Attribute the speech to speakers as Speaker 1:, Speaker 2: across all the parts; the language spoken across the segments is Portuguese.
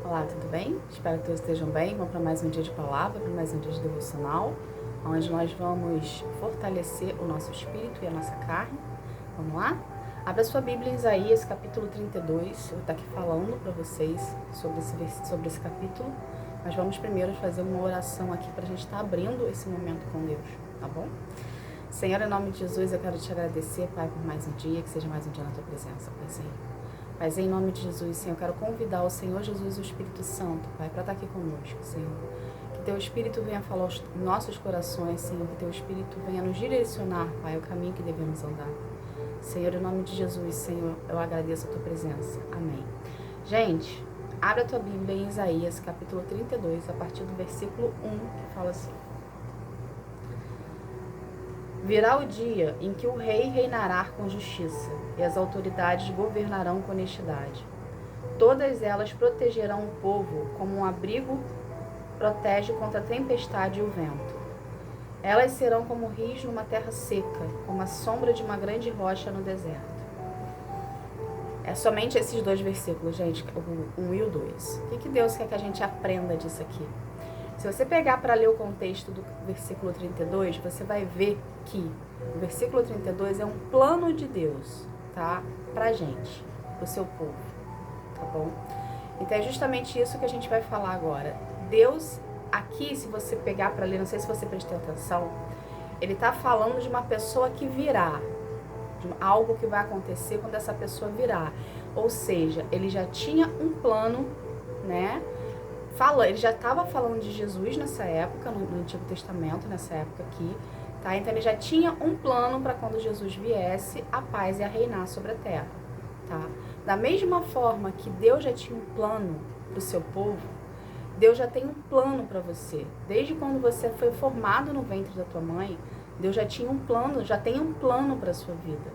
Speaker 1: Olá, tudo bem? Espero que todos estejam bem. Vamos para mais um dia de palavra, para mais um dia de devocional, onde nós vamos fortalecer o nosso espírito e a nossa carne. Vamos lá? Abra sua Bíblia em Isaías, capítulo 32. Eu vou estar aqui falando para vocês sobre esse capítulo, mas vamos primeiro fazer uma oração aqui para a gente estar abrindo esse momento com Deus, tá bom? Senhor, em nome de Jesus, eu quero te agradecer, Pai, por mais um dia, que seja mais um dia na tua presença, Paizinho. Mas em nome de Jesus, Senhor, eu quero convidar o Senhor Jesus, o Espírito Santo, Pai, para estar aqui conosco, Senhor. Que teu Espírito venha falar aos nossos corações, Senhor, que teu Espírito venha nos direcionar, Pai, o caminho que devemos andar. Senhor, em nome de Jesus, Senhor, eu agradeço a tua presença. Amém. Gente, abre a tua Bíblia em Isaías, capítulo 32, a partir do versículo 1, que fala assim: Virá o dia em que o rei reinará com justiça, e as autoridades governarão com honestidade. Todas elas protegerão o povo como um abrigo protege contra a tempestade e o vento. Elas serão como rios numa terra seca, como a sombra de uma grande rocha no deserto. É somente esses dois versículos, gente, o 1 e o 2. O que Deus quer que a gente aprenda disso aqui? Se você pegar para ler o contexto do versículo 32, você vai ver que o versículo 32 é um plano de Deus, tá? Pra gente, pro seu povo, tá bom? Então é justamente isso que a gente vai falar agora. Deus, aqui, se você pegar para ler, não sei se você prestou atenção, ele tá falando de uma pessoa que virá, de algo que vai acontecer quando essa pessoa virá. Ou seja, ele já tinha um plano, né? Ele já estava falando de Jesus nessa época, no Antigo Testamento, nessa época aqui, tá? Então ele já tinha um plano para quando Jesus viesse, a paz ia reinar sobre a terra, tá? Da mesma forma que Deus já tinha um plano para o seu povo, Deus já tem um plano para você. Desde quando você foi formado no ventre da tua mãe, Deus já tinha um plano, já tem um plano para a sua vida,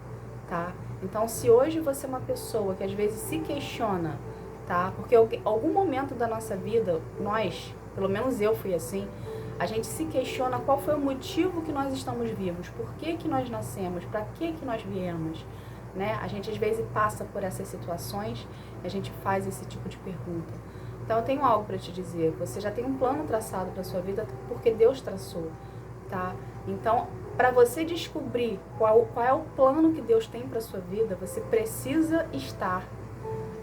Speaker 1: tá? Então, se hoje você é uma pessoa que às vezes se questiona, tá? Porque em algum momento da nossa vida, nós, pelo menos eu fui assim, a gente se questiona qual foi o motivo que nós estamos vivos, por que nós nascemos, para que nós viemos, né? A gente às vezes passa por essas situações e a gente faz esse tipo de pergunta. Então eu tenho algo para te dizer, você já tem um plano traçado para sua vida porque Deus traçou, tá? Então, para você descobrir qual é o plano que Deus tem para sua vida, você precisa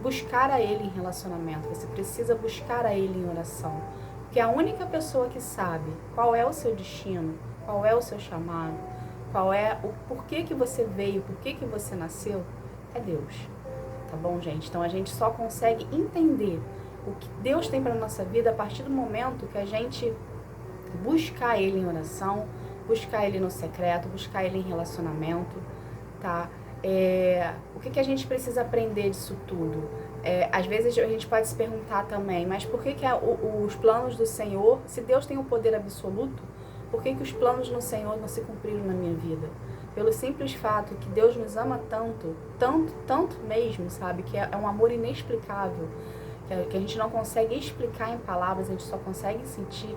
Speaker 1: buscar a Ele em relacionamento, você precisa buscar a Ele em oração. Porque a única pessoa que sabe qual é o seu destino, qual é o seu chamado, qual é o porquê que você veio, porquê que você nasceu, é Deus. Tá bom, gente? Então a gente só consegue entender o que Deus tem para nossa vida a partir do momento que a gente buscar Ele em oração, buscar Ele no secreto, buscar Ele em relacionamento, tá? O que a gente precisa aprender disso tudo? Às vezes a gente pode se perguntar também, mas por que os planos do Senhor, se Deus tem o poder absoluto, por que os planos do Senhor não se cumpriram na minha vida? Pelo simples fato que Deus nos ama tanto, tanto, tanto mesmo, sabe? Que é um amor inexplicável, que a gente não consegue explicar em palavras, a gente só consegue sentir,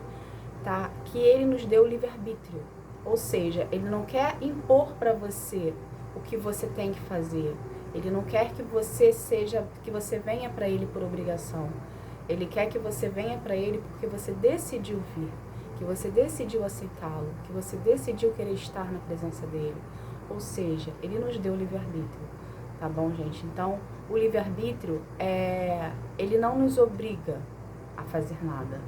Speaker 1: tá? Que Ele nos deu o livre-arbítrio. Ou seja, Ele não quer impor para você o que você tem que fazer. Ele não quer que você venha para Ele por obrigação. Ele quer que você venha para Ele porque você decidiu vir, que você decidiu aceitá-lo, que você decidiu querer estar na presença dEle. Ou seja, Ele nos deu o livre-arbítrio, tá bom, gente? Então, o livre-arbítrio, ele não nos obriga a fazer nada,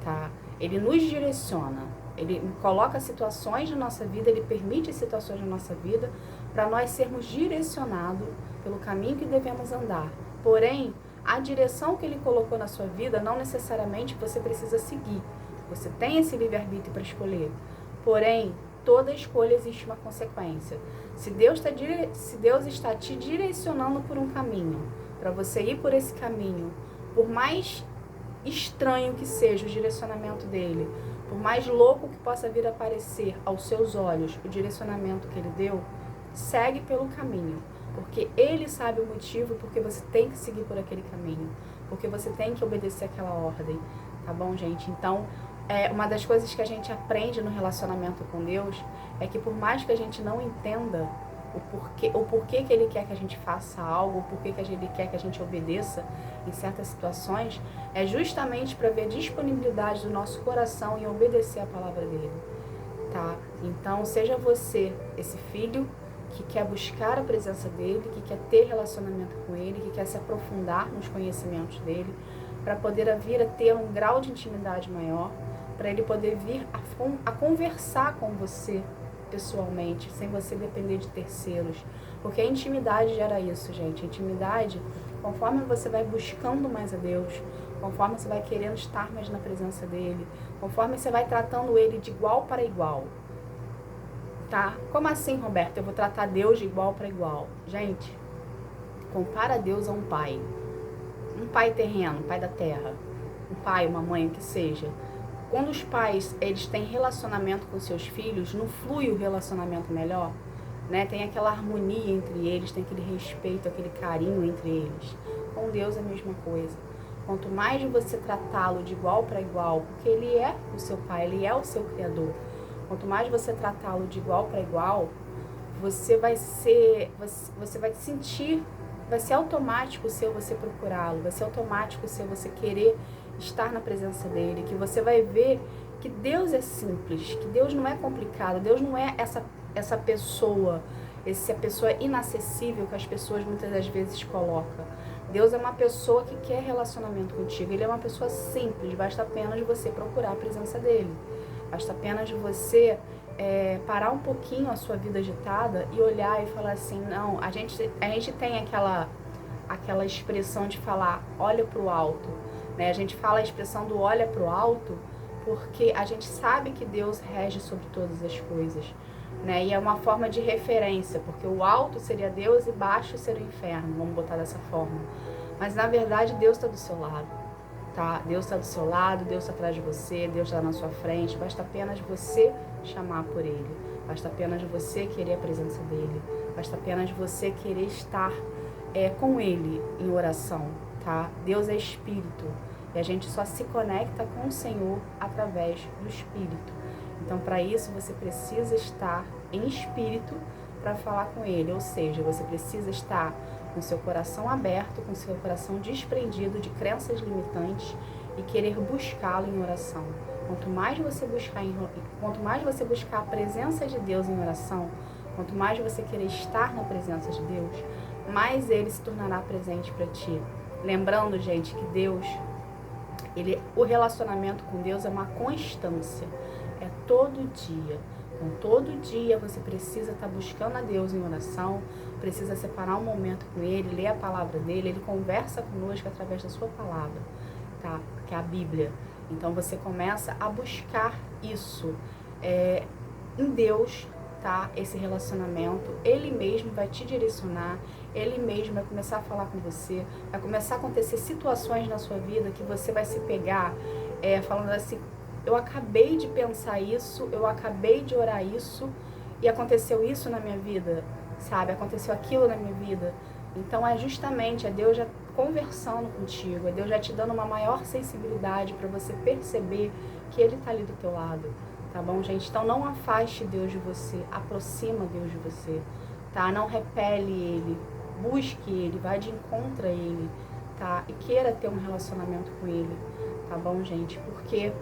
Speaker 1: tá? Ele nos direciona. Ele coloca situações na nossa vida, Ele permite situações na nossa vida para nós sermos direcionados pelo caminho que devemos andar. Porém, a direção que Ele colocou na sua vida, não necessariamente você precisa seguir. Você tem esse livre-arbítrio para escolher. Porém, toda escolha existe uma consequência. Se Deus está te direcionando por um caminho, para você ir por esse caminho, por mais estranho que seja o direcionamento dele, por mais louco que possa vir a parecer aos seus olhos o direcionamento que ele deu, segue pelo caminho, porque ele sabe o motivo porque você tem que seguir por aquele caminho, porque você tem que obedecer aquela ordem, tá bom, gente? Então, uma das coisas que a gente aprende no relacionamento com Deus é que por mais que a gente não entenda, o porquê que ele quer que a gente faça algo, o porquê que ele quer que a gente obedeça em certas situações, é justamente para ver a disponibilidade do nosso coração em obedecer a palavra dele, tá? Então, seja você esse filho que quer buscar a presença dele, que quer ter relacionamento com ele, que quer se aprofundar nos conhecimentos dele, para poder vir a ter um grau de intimidade maior, para ele poder vir a conversar com você pessoalmente, sem você depender de terceiros. Porque a intimidade gera isso, gente. A intimidade, conforme você vai buscando mais a Deus, conforme você vai querendo estar mais na presença dele, conforme você vai tratando ele de igual para igual. Tá? Como assim, Roberto? Eu vou tratar Deus de igual para igual. Gente, compara Deus a um pai. Um pai terreno, um pai da terra. Um pai, uma mãe, o que seja. Quando os pais, eles têm relacionamento com seus filhos, não flui o relacionamento melhor? Né? Tem aquela harmonia entre eles, tem aquele respeito, aquele carinho entre eles. Com Deus é a mesma coisa. Quanto mais você tratá-lo de igual para igual, porque ele é o seu pai, ele é o seu criador. Quanto mais você tratá-lo de igual para igual, você vai sentir, vai ser automático o seu você procurá-lo, vai ser automático o seu você querer estar na presença dele, que você vai ver que Deus é simples, que Deus não é complicado, Deus não é essa pessoa inacessível que as pessoas muitas das vezes colocam. Deus é uma pessoa que quer relacionamento contigo, ele é uma pessoa simples, basta apenas você procurar a presença dele. Basta apenas você parar um pouquinho a sua vida agitada e olhar e falar assim, não, a gente tem aquela expressão de falar, olha para o alto, né? A gente fala a expressão do olha para o alto porque a gente sabe que Deus rege sobre todas as coisas, né? E é uma forma de referência, porque o alto seria Deus e baixo seria o inferno, vamos botar dessa forma. Mas na verdade Deus está do seu lado. Tá? Deus está do seu lado, Deus está atrás de você, Deus está na sua frente, basta apenas você chamar por Ele, basta apenas você querer a presença dEle, basta apenas você querer estar com Ele em oração, tá? Deus é Espírito e a gente só se conecta com o Senhor através do Espírito. Então, para isso, você precisa estar em Espírito para falar com Ele, ou seja, você precisa estar com seu coração aberto, com seu coração desprendido de crenças limitantes e querer buscá-lo em oração. Quanto mais você buscar a presença de Deus em oração, quanto mais você querer estar na presença de Deus, mais Ele se tornará presente para ti. Lembrando, gente, que Deus, o relacionamento com Deus é uma constância, é todo dia. Então, todo dia você precisa estar buscando a Deus em oração, precisa separar um momento com Ele, ler a palavra dEle, Ele conversa conosco através da sua palavra, tá? Que é a Bíblia. Então, você começa a buscar isso em Deus, tá? Esse relacionamento, Ele mesmo vai te direcionar, Ele mesmo vai começar a falar com você, vai começar a acontecer situações na sua vida que você vai se pegar falando assim, eu acabei de pensar isso, eu acabei de orar isso e aconteceu isso na minha vida, sabe? Aconteceu aquilo na minha vida. Então é Deus já conversando contigo, é Deus já te dando uma maior sensibilidade para você perceber que Ele está ali do teu lado, tá bom, gente? Então não afaste Deus de você, aproxima Deus de você, tá? Não repele Ele, busque Ele, vai de encontro a Ele, tá? E queira ter um relacionamento com Ele, tá bom, gente? Porque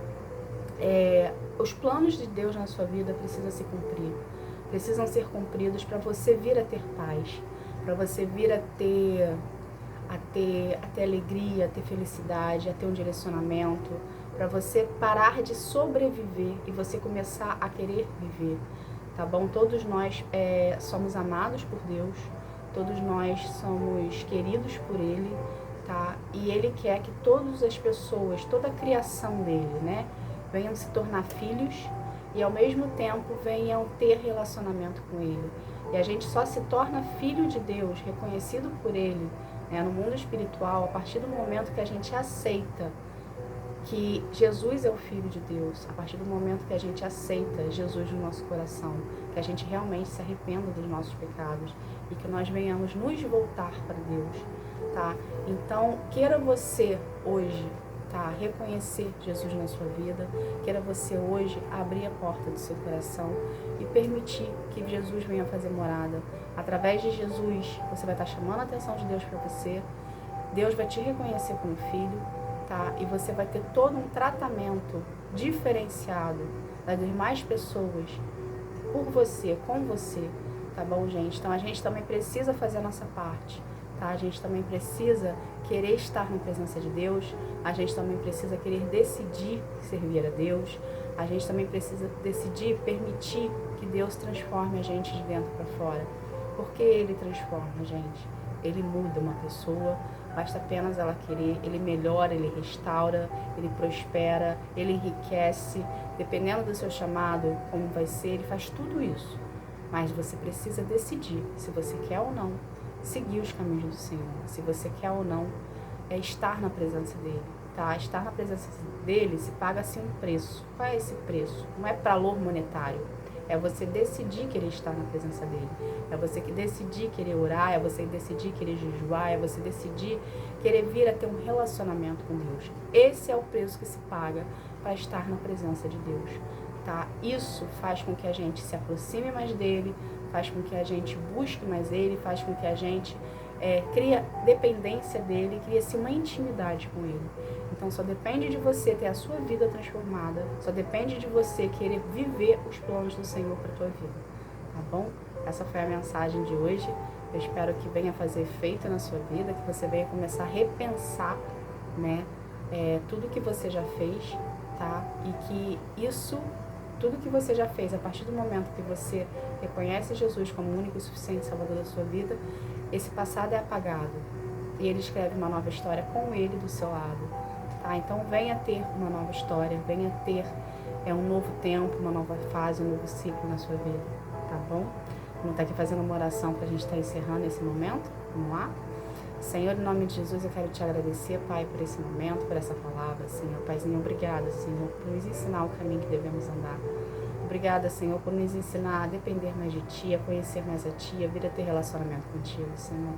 Speaker 1: os planos de Deus na sua vida precisam ser cumpridos para você vir a ter paz, para você vir a ter alegria, a ter felicidade, a ter um direcionamento, para você parar de sobreviver e você começar a querer viver, tá bom? Todos nós somos amados por Deus, todos nós somos queridos por Ele, tá? E Ele quer que todas as pessoas, toda a criação dele, né, venham se tornar filhos e ao mesmo tempo venham ter relacionamento com Ele. E a gente só se torna filho de Deus, reconhecido por Ele, né, no mundo espiritual, a partir do momento que a gente aceita que Jesus é o Filho de Deus, a partir do momento que a gente aceita Jesus no nosso coração, que a gente realmente se arrependa dos nossos pecados e que nós venhamos nos voltar para Deus, tá? Então, queira você hoje tá? Reconhecer Jesus na sua vida. Queira você hoje abrir a porta do seu coração e permitir que Jesus venha fazer morada. Através de Jesus, você vai estar chamando a atenção de Deus para você. Deus vai te reconhecer como filho, tá? E você vai ter todo um tratamento diferenciado das demais pessoas por você, com você, tá bom, gente? Então a gente também precisa fazer a nossa parte, tá? A gente também precisa querer estar na presença de Deus, a gente também precisa querer decidir servir a Deus, a gente também precisa decidir permitir que Deus transforme a gente de dentro para fora. Porque Ele transforma, gente. Ele muda uma pessoa, basta apenas ela querer, Ele melhora, Ele restaura, Ele prospera, Ele enriquece, dependendo do seu chamado, como vai ser, Ele faz tudo isso. Mas você precisa decidir se você quer ou não seguir os caminhos do Senhor, se você quer ou não estar na presença dEle, tá? Estar na presença dEle se paga-se um preço. Qual é esse preço? Não é valor monetário. É você decidir querer estar na presença dele. É você que decidir querer orar, é você decidir querer jejuar, é você decidir querer vir a ter um relacionamento com Deus. Esse é o preço que se paga para estar na presença de Deus, tá? Isso faz com que a gente se aproxime mais dele, faz com que a gente busque mais ele, faz com que a gente cria dependência dele, cria-se uma intimidade com ele. Então só depende de você ter a sua vida transformada, só depende de você querer viver os planos do Senhor para a tua vida, tá bom? Essa foi a mensagem de hoje. Eu espero que venha fazer efeito na sua vida, que você venha começar a repensar, né, tudo que você já fez, tá? E que tudo que você já fez, a partir do momento que você reconhece Jesus como o único e suficiente Salvador da sua vida, esse passado é apagado e Ele escreve uma nova história com Ele do seu lado, tá? Então venha ter uma nova história, venha ter um novo tempo, uma nova fase, um novo ciclo na sua vida, tá bom? Vamos estar aqui fazendo uma oração para a gente estar encerrando esse momento. Vamos lá? Senhor, em nome de Jesus, eu quero te agradecer, Pai, por esse momento, por essa palavra, Senhor. Paizinho, obrigada, Senhor, por nos ensinar o caminho que devemos andar. Obrigada, Senhor, por nos ensinar a depender mais de Ti, a conhecer mais a Ti, a vir a ter relacionamento contigo, Senhor.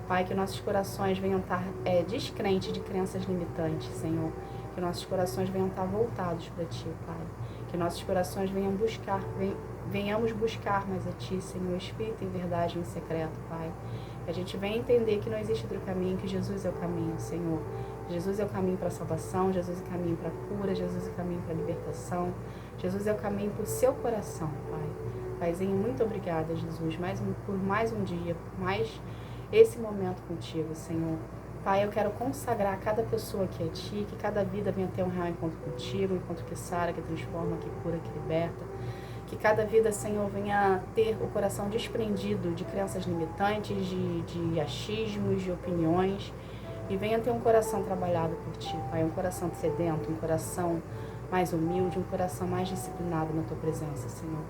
Speaker 1: Pai, que nossos corações venham estar descrentes de crenças limitantes, Senhor. Que nossos corações venham estar voltados para Ti, Pai. Que nossos corações venhamos buscar mais a Ti, Senhor, Espírito e verdade em secreto, Pai. Que a gente venha entender que não existe outro caminho, que Jesus é o caminho, Senhor. Jesus é o caminho para a salvação, Jesus é o caminho para a cura, Jesus é o caminho para a libertação, Jesus é o caminho para o seu coração, Pai. Paizinho, muito obrigada, Jesus, por mais um dia, por mais esse momento contigo, Senhor. Pai, eu quero consagrar cada pessoa aqui a Ti, que cada vida venha ter um real encontro contigo, um encontro que sara, que transforma, que cura, que liberta. Que cada vida, Senhor, venha ter o coração desprendido de crenças limitantes, de achismos, de opiniões, e venha ter um coração trabalhado por Ti, Pai, um coração sedento, um coração mais humilde, um coração mais disciplinado na Tua presença, Senhor.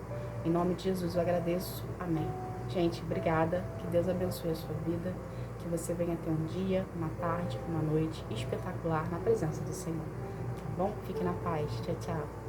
Speaker 1: Em nome de Jesus eu agradeço. Amém. Gente, obrigada. Que Deus abençoe a sua vida. Que você venha ter um dia, uma tarde, uma noite espetacular na presença do Senhor. Tá bom? Fique na paz. Tchau, tchau.